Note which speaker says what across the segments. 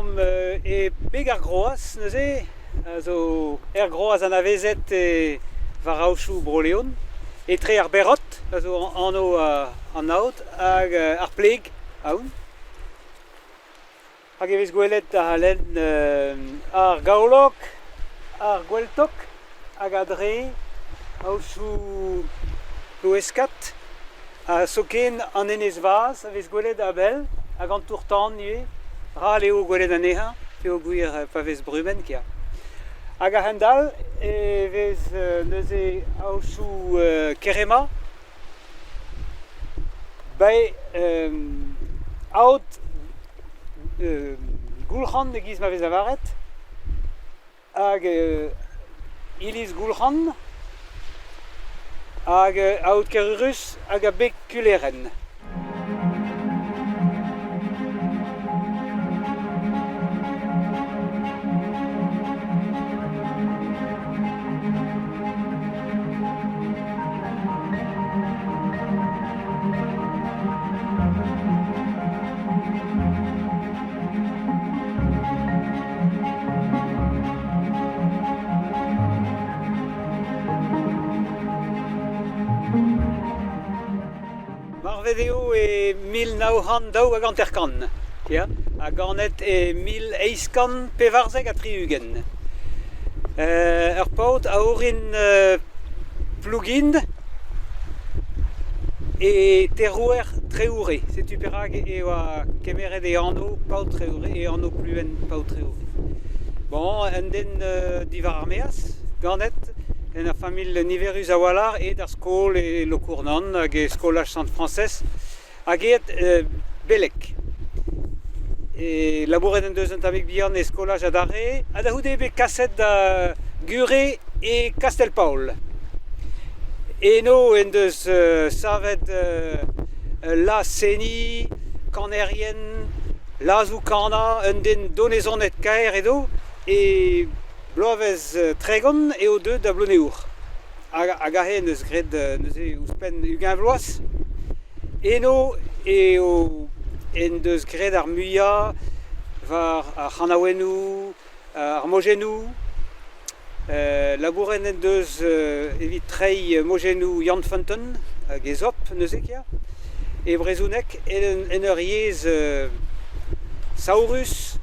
Speaker 1: Tom e beg ar groaz, neuze, also groaz an avezet var aochou broleon, e tre ar berot, also anno an aout, hag ar pleg aoun. Hag evez gwelet a halen ar gaolok, ar gweltok, hag a dre, aochou loeskat, a soken an enez vaz, a vez gwelet a bel, hag an tourtan nue, ra leo gwelet an eha, peo gwir pa vez brumen kia. Hag a hendal, e vez neuze aochou kerema, bai aot goulchan ne giz ma vez avaret, hag iliz goulchan, hag aot kerurus hag a bek kuleren. Marvedeo e 1900 hag an terkan, hag anet e 1100 pevarzeg a triugen. Ur paot a orin plougind e terrouer treoure. Setu perag e oa kemeret e anno paot treoure e anno pluen paot treoure. Bon, en den divar armeas, ganet, en a famil niverus a walar e d'ar skol e lokournan hag e skolaj sant francès hag belek. E labouret en deus un tamik bihan e skolaj a dare a da houde ebe kaset da Gure e Castelpaol. Eno en deus savet la seni, kanerien, la zoukana, un den donezonet kaer edo e bloavez tregon eo deud da bloneur. Hag a he neus gred neuze ouzpen ugen vloaz. Eno eo en deus gred ar muia var ar c'hanaouenou, ar mogenou. Labouren en deus evit trei mogenou Jan Fonten hag ezop neuze kia. E brezounek en ur yez saurus,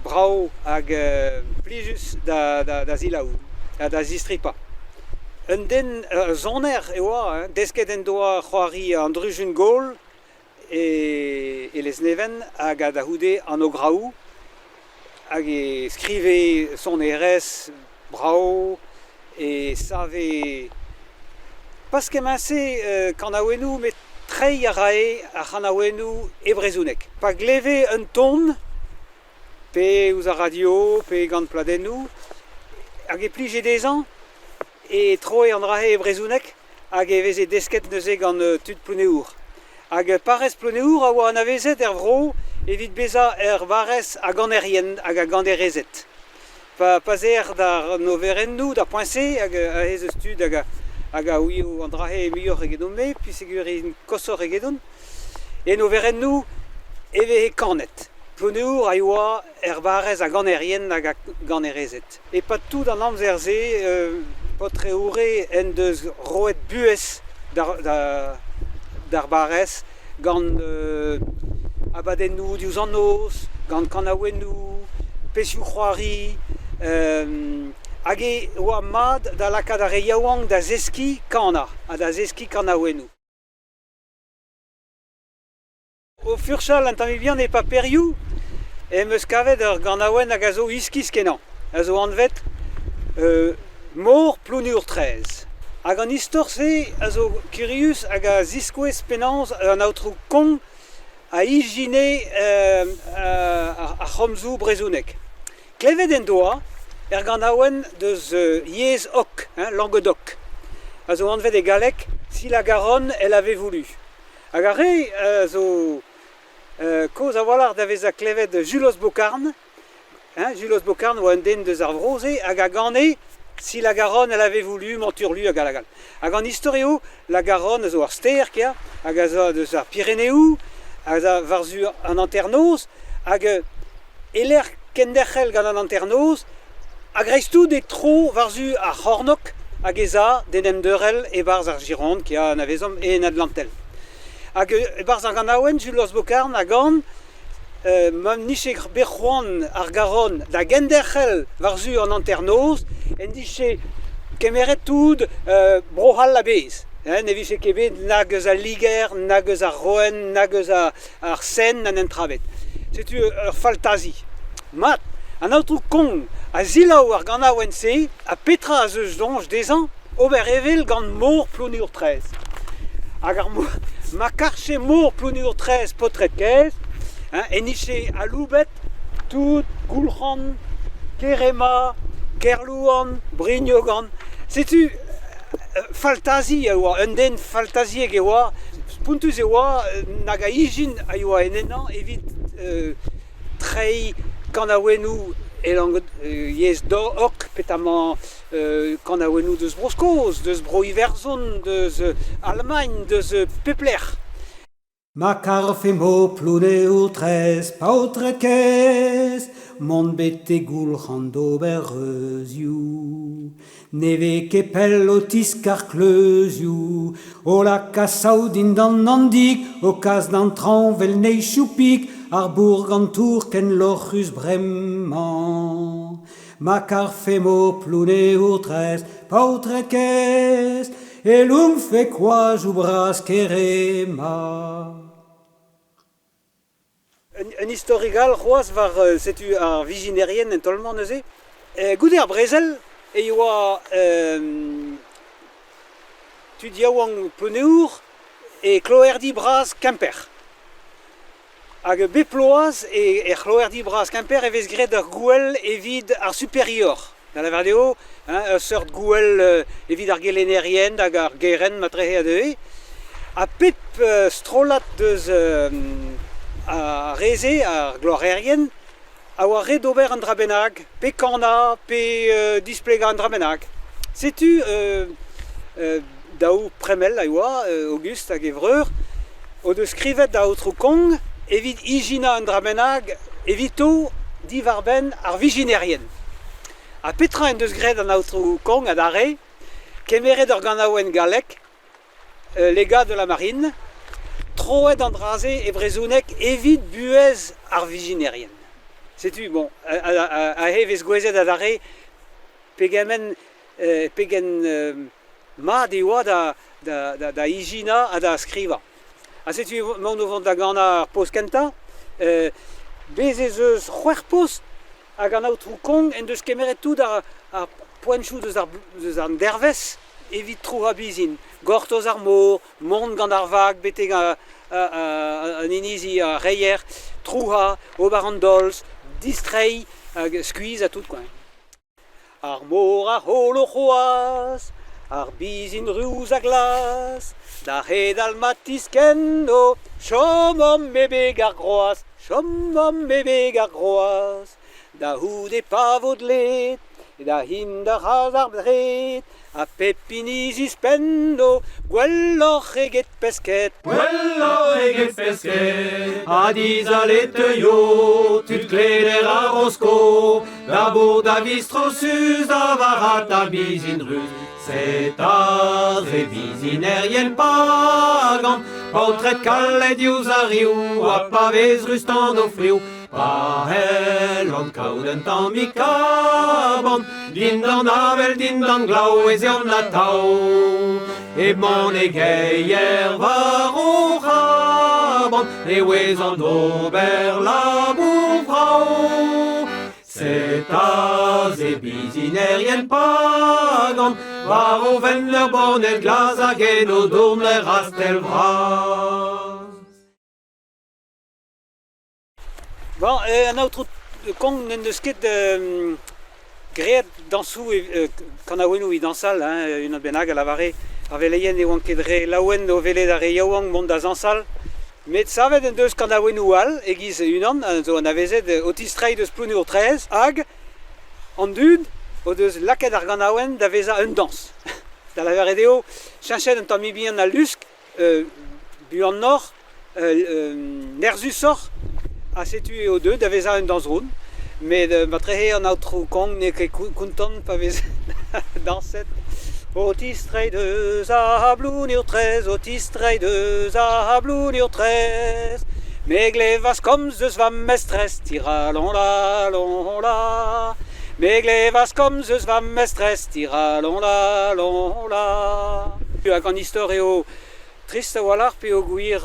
Speaker 1: brau hag plijus da zilaoù, da zistripa. Un den zoner e oa, desket en doa c'hoari an drujun gol e les neven hag a da houde an o graou hag e skrive son erez brau e save pas kemasse kanaouenou met trei a rae a c'hanaouenou e brezounek. Pa gleve un ton pe ouz a radio, pe gant pladennou, hag e plije dezan, e troe an rahe e brezounek, hag e veze desket neuze gant tud plouneour. Hag parez plouneour a oa an avezet er vro, evit beza er varez a ganerien hag a ganderezet. Pa zer d'ar noverennou, d'ar poinse, hag a hez eus tud hag a ouio an drahe e muioc'h egedon me, puis segur e kosor egedon, e noverennou eve e kanet. Plouneour a oa er varez a ganerien hag a ganerezet. E pat tout an amzerze, potre oure en deus roet buez d'ar barez gant abadennou diouz an noz, gant kanaouennou, pesioù c'hoari, hag e oa mad da lakad ar e yaouank da zeski kana, a da zeski kanaouennou. O furchal an tami bihan e pa perioù, e meus kavet ur ganaouen hag a zo iskiz kenan. A zo anvet mor plouneour 13. Hag an istor se a zo kurius hag a ziskouez penanz an aotrou kong a ijine a c'homzou brezounek. Klevet en doa ganaouen deus yez ok, Languedoc. A zo anvet e galek si la Garonne elle avait voulu. Hag a re a zo koz a walar da vez a klevet Julos Bocarn, Julos Bocarn oa un den deus ar vroze hag a gane si la Garonne elle avait voulu menturlu hag a lagal. Hag an historio la Garonne a zo ar ster kia, hag a zo deus ar Pyrénéou, hag a varzu an anternoz, hag Eler kendechel gant an anternoz, agreistou des tro varzu a Hornok, hag eza den emdeurel e barz ar Gironde, ki a an avezom e en Atlantel. Hag e barz ar gant aouen, Jules Bokarn, hag an, mam niche bec'hoan ar garon da genderchel varzu an anternoz, en diche kemeret tout brohal la bez. Ne vise kebet nag eus a liger, nag eus a roen, nag eus ar sen an entravet. Setu ur faltazi. Mat, an autrou kong a zilaou ar gant aouen se, a petra a zeus donj dezan, ober evel gant mor plounur 13. Hag ar ma karche mor plounur 13 potret kez, en niche a loubet tout goulchan, kerema, kerlouan, brignogan. Setu faltazi a oa, un den faltazieg e oa, puntuz e oa, nag a ijin a oa en enan, evit trei kan a ouenou yez do ok petamañ kan a ouenou deus broskoz, deus bro Iverzon, deus Allemagne, deus pepler.
Speaker 2: Ma karfe mo plouneur 13 paotret kez, mont bete goulchan d'oberreuzioù. Neve kepel o tiskar kleuzioù, o la kasaou din dan nandik, o kas d'antran vel nei choupik, ar bourg an tour ken lorchus bremman. Ma karfe mo plouneur 13 paotret kez, e l'oum fe kwaz ou bras kerema.
Speaker 1: Un historigal c'hoaz var setu ar viginerien en tolman neuze. Goude ar brezel e oa tu diawang pleneur e kloerdi bras Quimper. Hag beploaz e kloerdi bras Quimper e vez gret ar gouel evit ar superior. Da la verdeo, un sort gouel evit ar gelenerien hag ar geren matrehe a deue. A pep strolat deus a reze ar glorerien, a oa red ober an drabenag, pe kana, pe displega an drabenag. Setu daou premel a oa, Auguste hag Evreur, o deus skrivet da outro kong, evit ijina an drabenag, evito divarben ar viginerien. A petra en deus gret an outro kong a dare, kemeret ur gant aouen galek, lega de la marine, troet an draze e brezounek evit buez ar viginerien. Setu, bon, a hevez gwezet a dare pegen mat e oa da ijina a da skriva. A setu, maun o vant da gant ar post kenta, bezez eus c'hwer post hag an outro kong en deus kemeret tout ar poenchou deus ar dervez evit trou a bizin. Gortoz ar mor, mont gant ar vag, beteg an inizi a reier, trouha, ober an dolz, distrei, skuiz a tout koin. Ar mor a holo c'hoaz, ar bizin ruz a glas, da red al matis kendo, chomom mebeg ar groaz, chomom mebeg ar groaz, da houd e pavod let, da hin da raz ar bret, a pepinizi spendo, gwelloc'h eget pesket.
Speaker 2: Gwelloc'h eget pesket, a dizalet yo, tud kleder a rosko, da bour da vistro sus, da varat a bizin ruz. C'est a re bizinerien pagant, paotret kalet diouz a riou, a pavez rustan o friou, pa hel an kaout an mi kabant, din d'an avel, din d'an glaou, ez eon la tao. E mon e geier var o chabant, e wez an ober la bour vrao. C'est a ze bizinerien pagant, var o ven leur bornet glas hag en o dourm leur rastel vras.
Speaker 1: Bon, an outro kong n'en deus ket greet dansou kan a ouenou i dansal, un benag a lavare, ar veleien e oan ket re laouen o vele da re yaouang mont da zansal, met savet en deus kan a ouenou al, egiz unan, zo an avezet o tistrei deus plouneur 13, hag an dud o deus laket ar gant aouen da veza un dans. Da la veredeo, chanchet an tami bihan a lusk, bu an nor, nerzusor, a setu eo deux daveza un dansroun, mais ma trehe an outro kong ne ket kontant pa vez danset. Otistrei deus a bloun ur trez, otistrei deus a bloun ur trez. Meglevas kom zeus va mestres, tira lon la. Meglevas kom zeus va mestres, tira lon la. Hag an istor eo trist a walar pe o gwir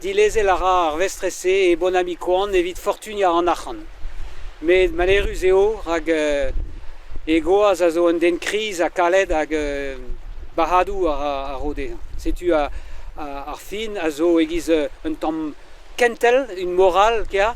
Speaker 1: dileze lara ar vestrese e bon ami koan evit fortunia an achan. Met malerus eo hag e goaz a zo an den kriz a kaled hag bahadou a rode. Setu ar fin a zo egiz un tamm kentel, une morale qu'il y a.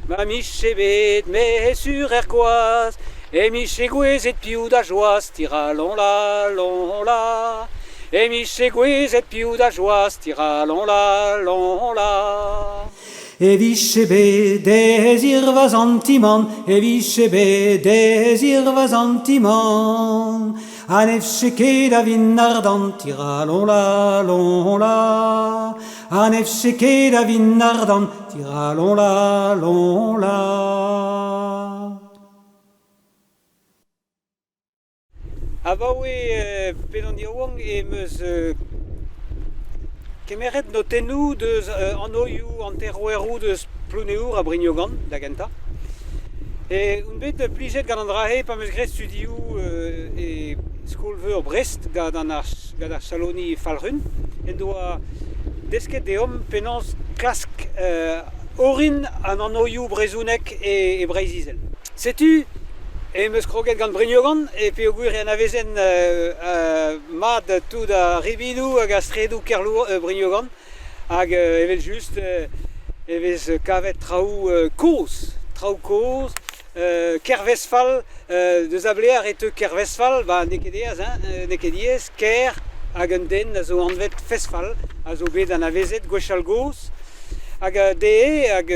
Speaker 1: Ma michebet me sur ergoaz, et michegouez et piou da joaz, tira lon la. Et michegouez et piou da joaz, tira lon la.
Speaker 2: Et vichebe désir vas antiman, et vichebe désir vas antiman. Anef cheke da vin ardant, tira lon la. Anef cheke da vin ardant, tira lon la.
Speaker 1: Abaoe pedondirwang e meus kemeret notenou deus an oioù an terouerou deus plouneur a Brignogan da genta. E un bet plijet gant an drahe pa meus gret studioù e skolveur Brest gant ar saloni Falrun. En doa desket deom penans klask orin an oioù brezounek e Breizizel. Setu e meus kroget gant Brignogan e pe o gwir en avezen mad tout da ribidou hag a stredou kerlou Brignogan hag evel just evez kavet traoù koz, Kervesfal deus a blear et Kervesfal, ba nekediez, ker hag un den a zo anvet fesfal, a zo bet an avezet gwechal goz, hag hag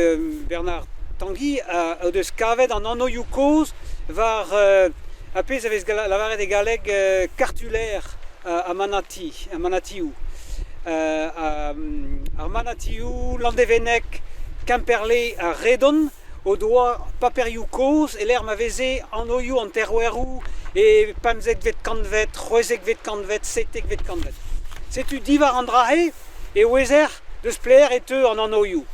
Speaker 1: Bernard Tanguy a deus kavet an anoioù koz var a pez a vez lavaret e galeg kartuler a Manatiou. Ar Manatiou, Landevenek, Quimperlé a Redon, o doa paperioù koz, e l'er ma veze an oioù an terouerou, e pamzek vet kanvet, c'hwezek vet kanvet, setek vet kanvet. Setu divar an drahe, e ouezer deus pler et an oioù.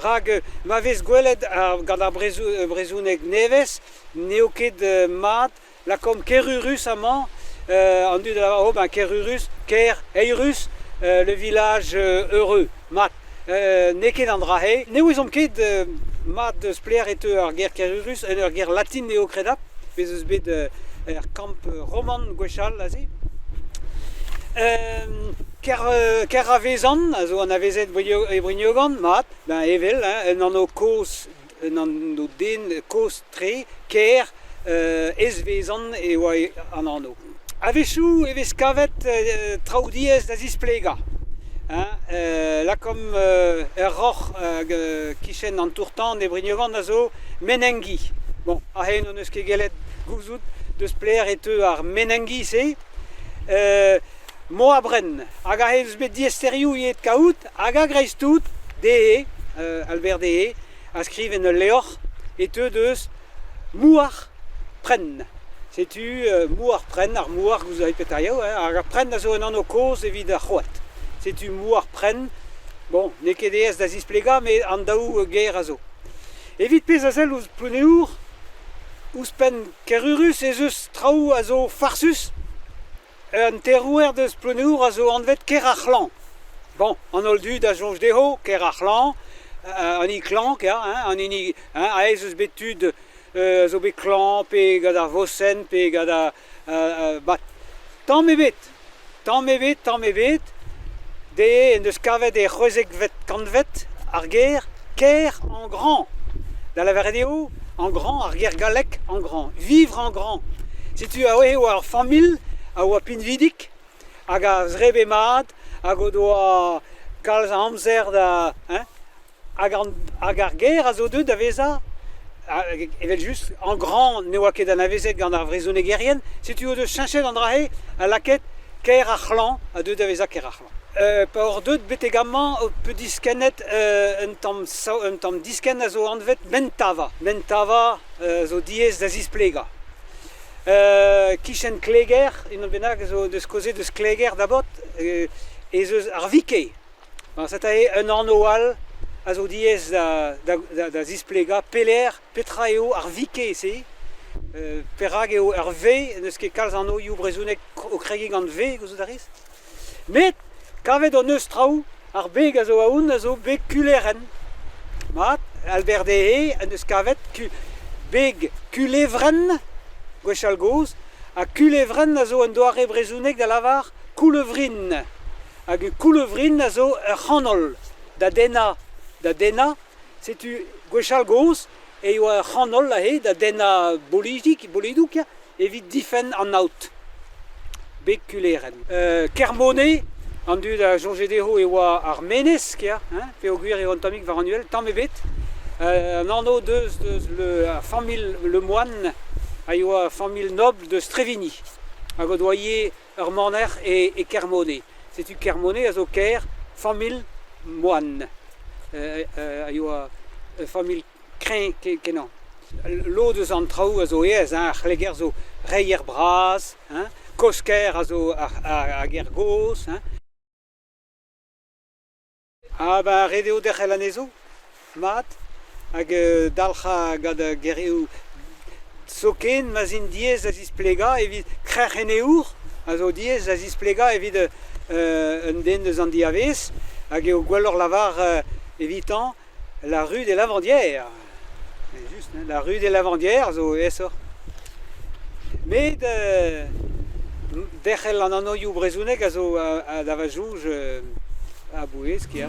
Speaker 1: Rag ma vez gwelet gant ar brezounek nevez, neo ket mat, la kom Kerurus amañ, an dud la Kerurus, Eirus, le village heureux, mat. Ne ket an drahe, ne ouzom ket mat deus pler et ar ger Kerurus, ur ger latin neo kredap, bez eus bet ar kamp roman gwechal aze. Ker a vezan, a zo an avezet e Brignogan, mat, ben evel, un an o koz, un an o den koz tre, ker ez vezan e oa an anno. Avechou evez kavet traoudiez da zisplega. La kom roc'h kichen an tourtan e Brignogan a zo menengi. Bon, a hen on eus ket gelet gouzout deus pler et ar menengi se. Mo a brenn, hag a eus bet diesterioù yet kaout, hag a greiz tout, Albert Dehe, a skriven ul leoc'h, et deus mouar prenn. Setu mouar prenn, ar mouar gouz a epet aio, hag a prenn a zo an anno koz evit ar c'hoat. Setu mouar prenn, bon, ne ket eez da zisplega, met an daou ger a zo. Evit pez a zel ouz plouneur, ouz pen Kerurus ez eus traoù a zo farsus, un terouer deus plouneur a zo anvet ker ar c'hlan. Bon, an ol dud a jonj deho, ker ar c'hlan, an i klank, an a ez eus bet tud a zo bet klan, pe gad ar vosen, pe gad bat. Tamm e bet, de en deus kavet e c'hwezek vet kanvet ar ger, ker en grand. Da la verdeo, en grand, ar ger galek en grand. Vivre en grand. Si tu a oe ar famil, a oa pinvidik, hag a zrebe mat, hag o doa kalz amzer da, hag ar ger a zo deud da veza, evel just, en grand, ne oa ket an avezet gant ar vrezone gerien, si tu o deus chinchet an drahe, a laket ker ar c'hlan, a deud da veza ker ar c'hlan. Par deux betegament peut diskenet un tam disken a zo anvet mentava zo diez da zisplega. Kichen kleger in benag zo de skoze de skleger d'abord et zo arvike. Ça a un annual a zo diez da zisplega peler petraeo arvike c'est perag eo arve neus ket kalz anno you brezunek o kregig an ve gozo dariz. Met kavet an eus traoù ar beg a zo aoun a zo beg kuleren. Mat, Albert Dehe, an eus kavet beg kulevren, gwechal goz, a kulevren a zo an doare brezounek da lavar koulevrin. Hag koulevrin a zo ur c'hanol, da dena, setu gwechal goz, e yo ur c'hanol la he, da dena bolidouk, evit difen an out. Beg kuleren. Kermone, an dud a jonge deho e oa ar menez kia, pe o gwir e oan tamik var annuel, tamm ebet, an anno deus la famille le moine, a oa famille noble de Strevini, hag o doye ur maner e Kermone. Setu Kermone a zo ker famille moine, a oa famille kren kenan. Lo deus an traoù a zo eez, ar c'hleger zo reier braz, kosker a zo a gergoz, ba redeo derc'hel anezo, mat, hag dalcha gad gereo soken ma zin diez a zisplega evit krec'h eur, a zo diez a zisplega evit un den deus an diavez, hag eo gwelloc'h lavar evitant la rue des Lavandières. Just, la rue des Lavandières zo esor. Met derc'hel an annoioù brezounek a zo a dava jouj a bouez kia.